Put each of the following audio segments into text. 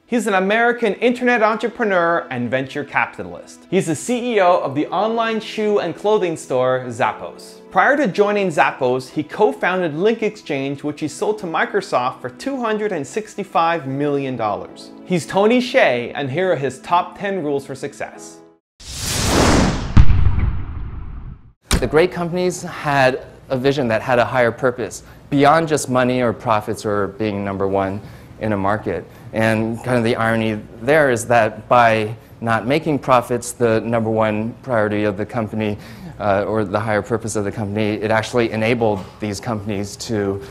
He's an American internet entrepreneur and venture capitalist. He's the CEO of the online shoe and clothing store Zappos. Prior to joining Zappos, he co-founded Link Exchange, which he sold to Microsoft for $265 million. He's Tony Hsieh, and here are his top 10 rules for success. The great companies had a vision that had a higher purpose beyond just money or profits or being number one in a market. And kind of the irony there is that by not making profits the number one priority of the company or the higher purpose of the company, it actually enabled these companies to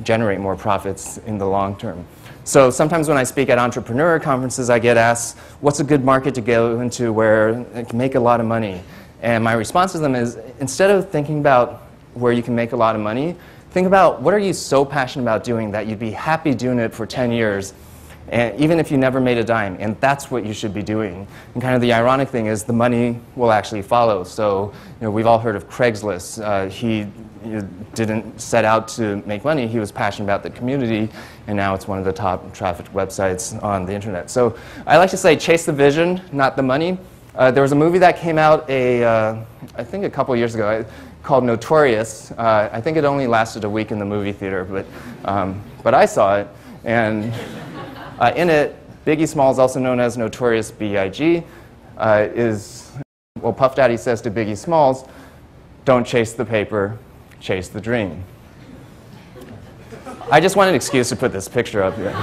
generate more profits in the long term. So sometimes when I speak at entrepreneur conferences, I get asked, what's a good market to go into where it can make a lot of money? And my response to them is, instead of thinking about where you can make a lot of money, think about what are you so passionate about doing that you'd be happy doing it for 10 years, and even if you never made a dime, and that's what you should be doing. And kind of the ironic thing is the money will actually follow. So we've all heard of Craigslist. He didn't set out to make money, he was passionate about the community, and now it's one of the top trafficked websites on the internet. So I like to say chase the vision, not the money. There was a movie that came out I think a couple years ago called Notorious. I think it only lasted a week in the movie theater, but I saw it. And in it, Biggie Smalls, also known as Notorious B.I.G., well, Puff Daddy says to Biggie Smalls, don't chase the paper, chase the dream. I just want an excuse to put this picture up here.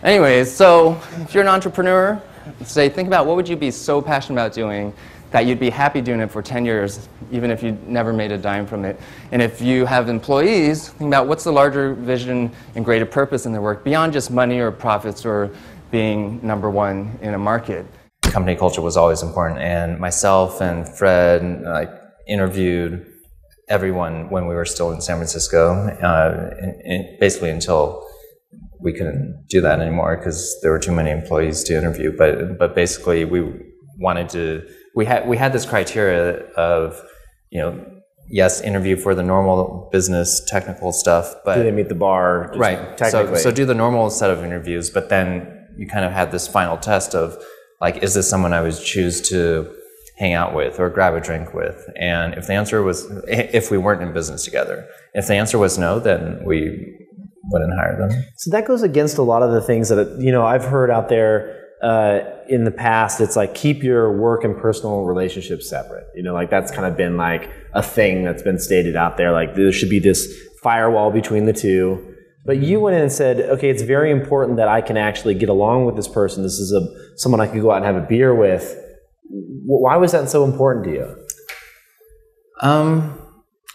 Anyways, so if you're an entrepreneur, think about what would you be so passionate about doing that you'd be happy doing it for 10 years, even if you never made a dime from it. And if you have employees, think about what's the larger vision and greater purpose in their work beyond just money or profits or being number one in a market. Company culture was always important, and myself and Fred interviewed everyone when we were still in San Francisco, basically until we couldn't do that anymore because there were too many employees to interview. But basically, we had this criteria of, yes, interview for the normal business technical stuff, but do they meet the bar? Right. Technically. So do the normal set of interviews, but then you kind of had this final test of is this someone I would choose to hang out with or grab a drink with? And if the answer was, if we weren't in business together, if the answer was no, then we wouldn't hire them. So that goes against a lot of the things that, I've heard out there in the past. It's keep your work and personal relationships separate. That's kind of been a thing that's been stated out there. There should be this firewall between the two. But you went in and said, okay, it's very important that I can actually get along with this person. This is someone I could go out and have a beer with. Why was that so important to you?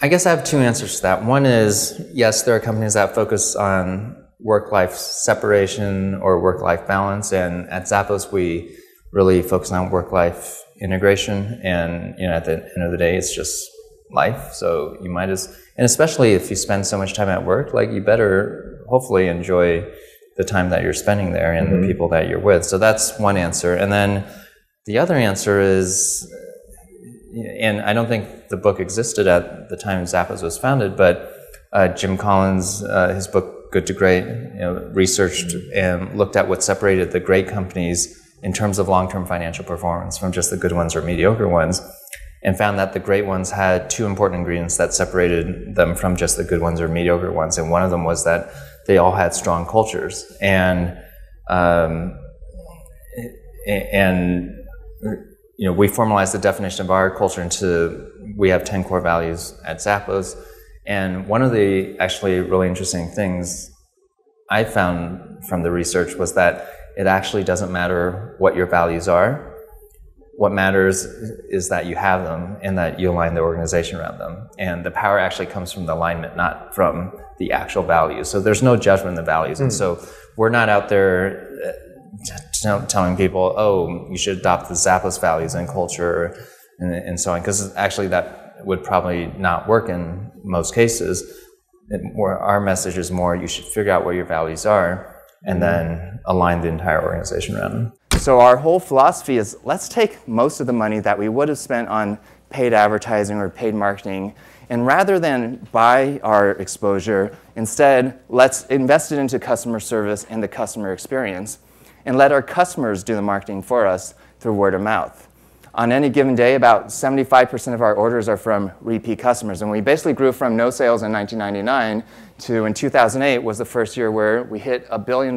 I guess I have two answers to that. One is, yes, there are companies that focus on work-life separation or work-life balance, and at Zappos we really focus on work-life integration, and at the end of the day it's just life, so you might and especially if you spend so much time at work, you better hopefully enjoy the time that you're spending there and the people that you're with. So that's one answer. And then the other answer is, and I don't think the book existed at the time Zappos was founded, but Jim Collins, his book Good to Great, researched and looked at what separated the great companies in terms of long-term financial performance from just the good ones or mediocre ones, and found that the great ones had two important ingredients that separated them from just the good ones or mediocre ones. And one of them was that they all had strong cultures. And we formalized the definition of our culture into, we have 10 core values at Zappos. And one of the actually really interesting things I found from the research was that it actually doesn't matter what your values are. What matters is that you have them and that you align the organization around them. And the power actually comes from the alignment, not from the actual values. So there's no judgment in the values. And so we're not out there telling people, oh, you should adopt the Zappos values and culture and so on, because actually that would probably not work in most cases. Our message is more, you should figure out what your values are and then align the entire organization around them. So our whole philosophy is, let's take most of the money that we would have spent on paid advertising or paid marketing. And rather than buy our exposure, instead, let's invest it into customer service and the customer experience, and let our customers do the marketing for us through word of mouth. On any given day, about 75% of our orders are from repeat customers. And we basically grew from no sales in 1999 to in 2008 was the first year where we hit $1 billion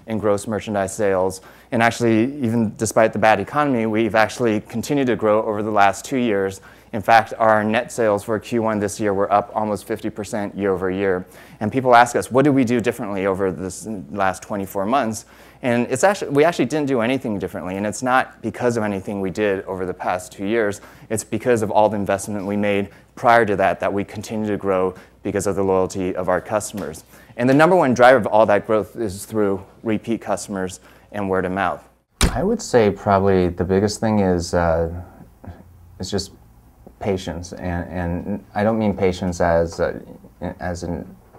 in gross merchandise sales. And actually, even despite the bad economy, we've actually continued to grow over the last 2 years. In fact, our net sales for Q1 this year were up almost 50% year over year. And people ask us, what did we do differently over this last 24 months? And we actually didn't do anything differently. And it's not because of anything we did over the past 2 years. It's because of all the investment we made prior to that we continue to grow because of the loyalty of our customers. And the number one driver of all that growth is through repeat customers and word of mouth. I would say probably the biggest thing is just patience, and I don't mean patience as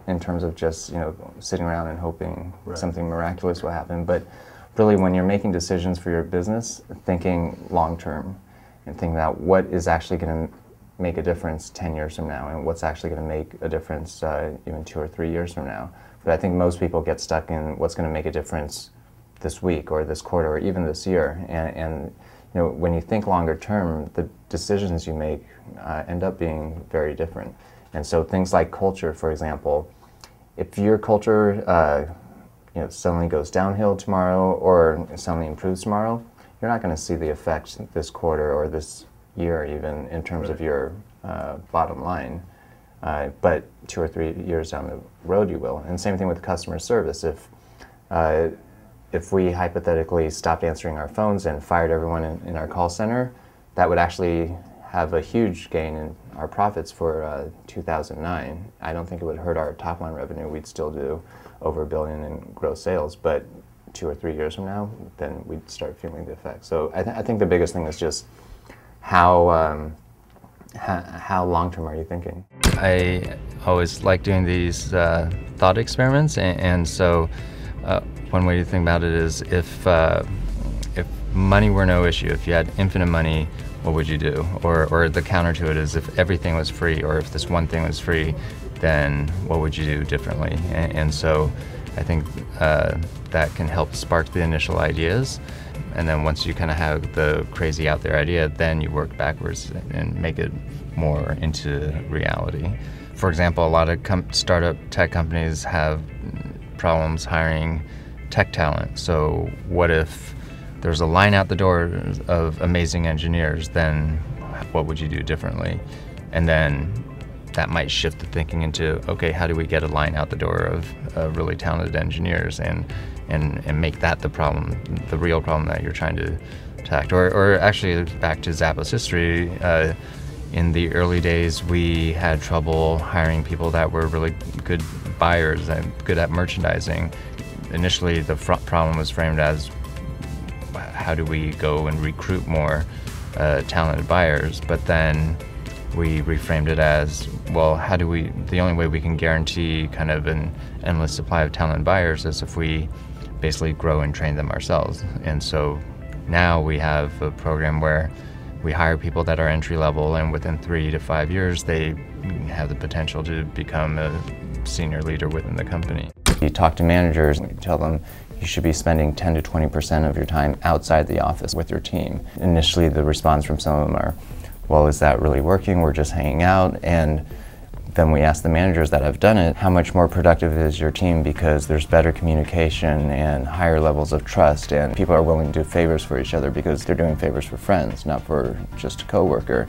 in terms of just sitting around and hoping something miraculous will happen, but really when you're making decisions for your business, thinking long term and thinking about what is actually going to make a difference 10 years from now and what's actually going to make a difference even 2 or 3 years from now. But I think most people get stuck in what's going to make a difference this week or this quarter or even this year, and when you think longer term, the decisions you make end up being very different. And so things like culture, for example, if your culture suddenly goes downhill tomorrow or suddenly improves tomorrow, you're not going to see the effects this quarter or this year even in terms of your bottom line. But 2 or 3 years down the road you will. And same thing with customer service. If we hypothetically stopped answering our phones and fired everyone in our call center, that would actually have a huge gain in our profits for 2009. I don't think it would hurt our top line revenue. We'd still do over $1 billion in gross sales, but 2 or 3 years from now, then we'd start feeling the effects. So I think the biggest thing is just how long-term are you thinking? I always like doing these thought experiments, and so one way to think about it is if money were no issue, if you had infinite money, what would you do? Or the counter to it is if everything was free, or if this one thing was free, then what would you do differently? And so I think that can help spark the initial ideas. And then once you kind of have the crazy out there idea, then you work backwards and make it more into reality. For example, a lot of startup tech companies have problems hiring tech talent. So what if there's a line out the door of amazing engineers? Then what would you do differently? And then that might shift the thinking into, okay, how do we get a line out the door of really talented engineers and make that the problem, the real problem that you're trying to attack? Or actually, back to Zappos history, in the early days, we had trouble hiring people that were really good buyers and good at merchandising. Initially, the problem was framed as, how do we go and recruit more talented buyers? But then we reframed it as, well, the only way we can guarantee kind of an endless supply of talented buyers is if we basically grow and train them ourselves. And so now we have a program where we hire people that are entry level, and within 3 to 5 years, they have the potential to become a senior leader within the company. You talk to managers and you tell them you should be spending 10 to 20% of your time outside the office with your team. Initially, the response from some of them are, well, is that really working? We're just hanging out. And then we ask the managers that have done it, how much more productive is your team, because there's better communication and higher levels of trust, and people are willing to do favors for each other because they're doing favors for friends, not for just a coworker.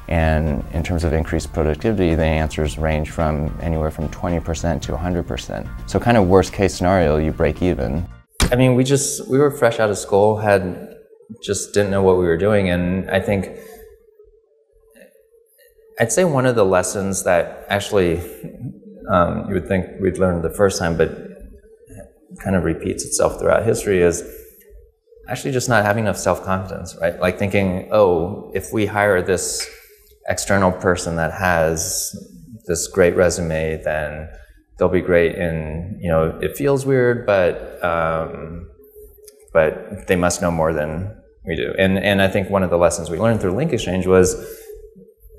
And in terms of increased productivity, the answers range from anywhere from 20% to 100%. So kind of worst case scenario, you break even. I mean, we were fresh out of school, just didn't know what we were doing, and I think I'd say one of the lessons that actually you would think we'd learned the first time, but kind of repeats itself throughout history, is actually just not having enough self-confidence, right? Like thinking, oh, if we hire this external person that has this great resume, then they'll be great, and it feels weird, but they must know more than we do. And I think one of the lessons we learned through Link Exchange was,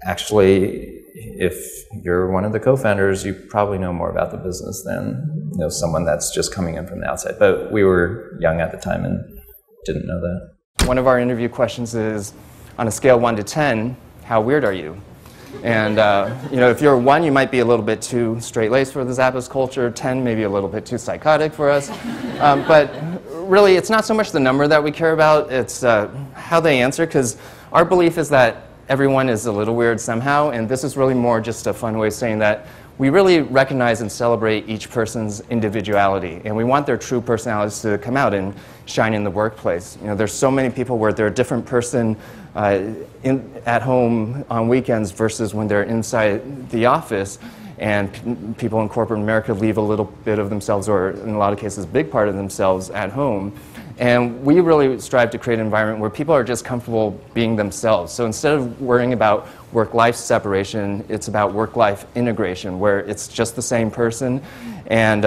actually, if you're one of the co-founders, you probably know more about the business than someone that's just coming in from the outside. But we were young at the time and didn't know that. One of our interview questions is, on a scale 1 to 10, how weird are you? And if you're 1, you might be a little bit too straight-laced for the Zappos culture. 10, maybe a little bit too psychotic for us. But really, it's not so much the number that we care about, it's how they answer, because our belief is that everyone is a little weird somehow, and this is really more just a fun way of saying that we really recognize and celebrate each person's individuality, and we want their true personalities to come out and shine in the workplace. There's so many people where they're a different person at home on weekends versus when they're inside the office, and people in corporate America leave a little bit of themselves, or in a lot of cases, a big part of themselves at home. And we really strive to create an environment where people are just comfortable being themselves. So instead of worrying about work-life separation, it's about work-life integration, where it's just the same person. And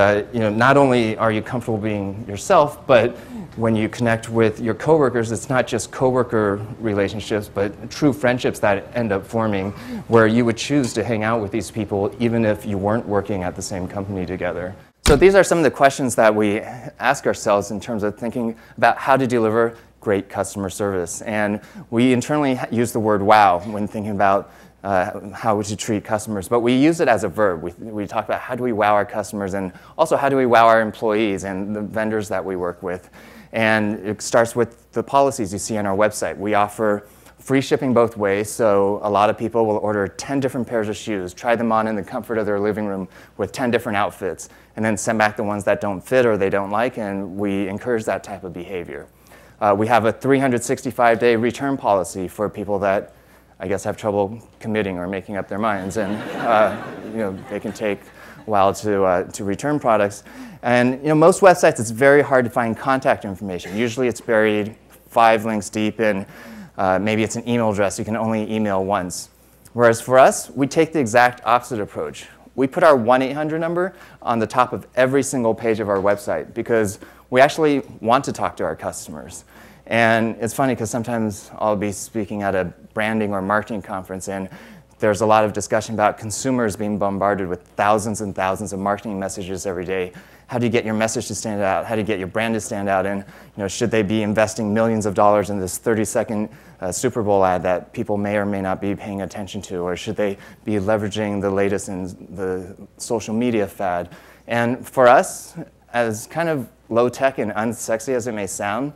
not only are you comfortable being yourself, but when you connect with your coworkers, it's not just coworker relationships, but true friendships that end up forming, where you would choose to hang out with these people even if you weren't working at the same company together. So these are some of the questions that we ask ourselves in terms of thinking about how to deliver great customer service. And we internally use the word wow when thinking about how we should treat customers, but we use it as a verb. We talk about how do we wow our customers, and also how do we wow our employees and the vendors that we work with. And it starts with the policies you see on our website. We offer free shipping both ways, so a lot of people will order 10 different pairs of shoes, try them on in the comfort of their living room with 10 different outfits, and then send back the ones that don't fit or they don't like, and we encourage that type of behavior. We have a 365-day return policy for people that, I guess, have trouble committing or making up their minds, and they can take a while to return products. And most websites, it's very hard to find contact information. Usually it's buried 5 links deep in maybe it's an email address you can only email once. Whereas for us, we take the exact opposite approach. We put our 1-800 number on the top of every single page of our website because we actually want to talk to our customers. And it's funny because sometimes I'll be speaking at a branding or marketing conference, and there's a lot of discussion about consumers being bombarded with thousands and thousands of marketing messages every day. How do you get your message to stand out? How do you get your brand to stand out? And should they be investing millions of dollars in this 30-second Super Bowl ad that people may or may not be paying attention to? Or should they be leveraging the latest in the social media fad? And for us, as kind of low-tech and unsexy as it may sound,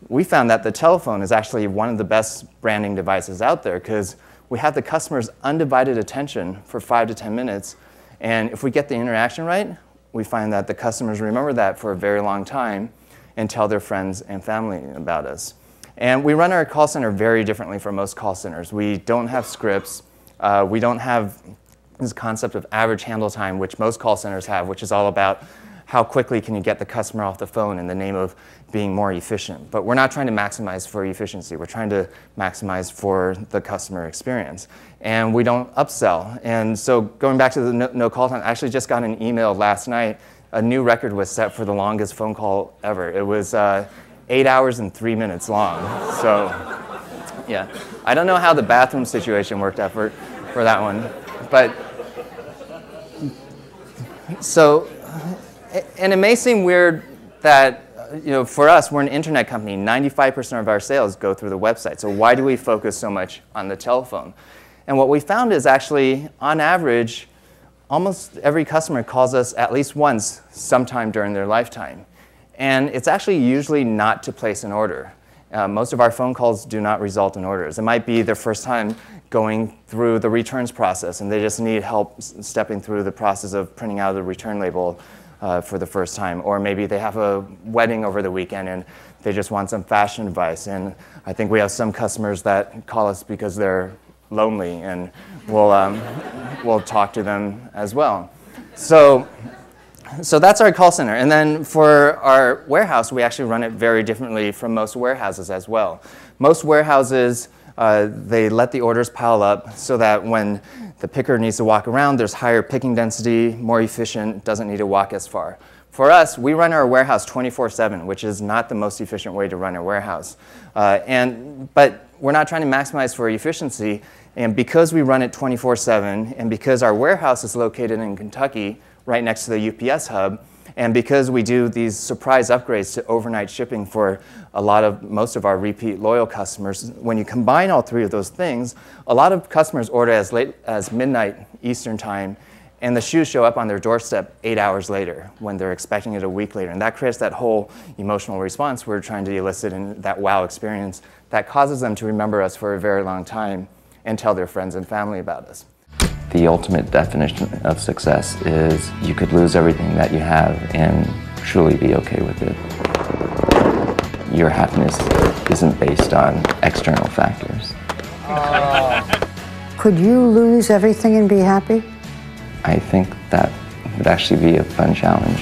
we found that the telephone is actually one of the best branding devices out there because we have the customer's undivided attention for 5 to 10 minutes. And if we get the interaction right, we find that the customers remember that for a very long time and tell their friends and family about us. And we run our call center very differently from most call centers. We don't have scripts. We don't have this concept of average handle time, which most call centers have, which is all about how quickly can you get the customer off the phone in the name of being more efficient. But we're not trying to maximize for efficiency. We're trying to maximize for the customer experience. And we don't upsell. And so going back to the no call time, I actually just got an email last night. A new record was set for the longest phone call ever. It was 8 hours and 3 minutes long. So yeah, I don't know how the bathroom situation worked out for that one. But so, and it may seem weird that, for us, we're an internet company. 95% of our sales go through the website. So why do we focus so much on the telephone? And what we found is actually, on average, almost every customer calls us at least once sometime during their lifetime. And it's actually usually not to place an order. Most of our phone calls do not result in orders. It might be their first time going through the returns process, and they just need help stepping through the process of printing out the return label for the first time. Or maybe they have a wedding over the weekend and they just want some fashion advice. And I think we have some customers that call us because they're lonely, and we'll talk to them as well. So that's our call center. And then for our warehouse, we actually run it very differently from most warehouses as well. Most warehouses, they let the orders pile up so that when the picker needs to walk around, there's higher picking density, more efficient, doesn't need to walk as far. For us, we run our warehouse 24/7, which is not the most efficient way to run a warehouse. But we're not trying to maximize for efficiency. And because we run it 24/7, and because our warehouse is located in Kentucky, right next to the UPS hub, and because we do these surprise upgrades to overnight shipping for most of our repeat loyal customers, when you combine all three of those things, a lot of customers order as late as midnight Eastern time, and the shoes show up on their doorstep 8 hours later when they're expecting it a week later. And that creates that whole emotional response we're trying to elicit in that wow experience that causes them to remember us for a very long time and tell their friends and family about us. The ultimate definition of success is you could lose everything that you have and truly be okay with it. Your happiness isn't based on external factors. Could you lose everything and be happy? I think that would actually be a fun challenge.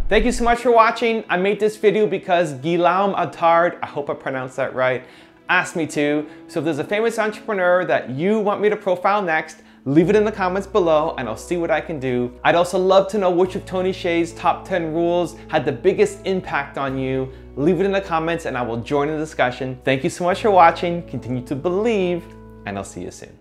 Thank you so much for watching. I made this video because Guillaume Attard, I hope I pronounced that right, asked me to. So if there's a famous entrepreneur that you want me to profile next, leave it in the comments below and I'll see what I can do. I'd also love to know which of Tony Hsieh's top 10 rules had the biggest impact on you. Leave it in the comments and I will join the discussion. Thank you so much for watching. Continue to believe and I'll see you soon.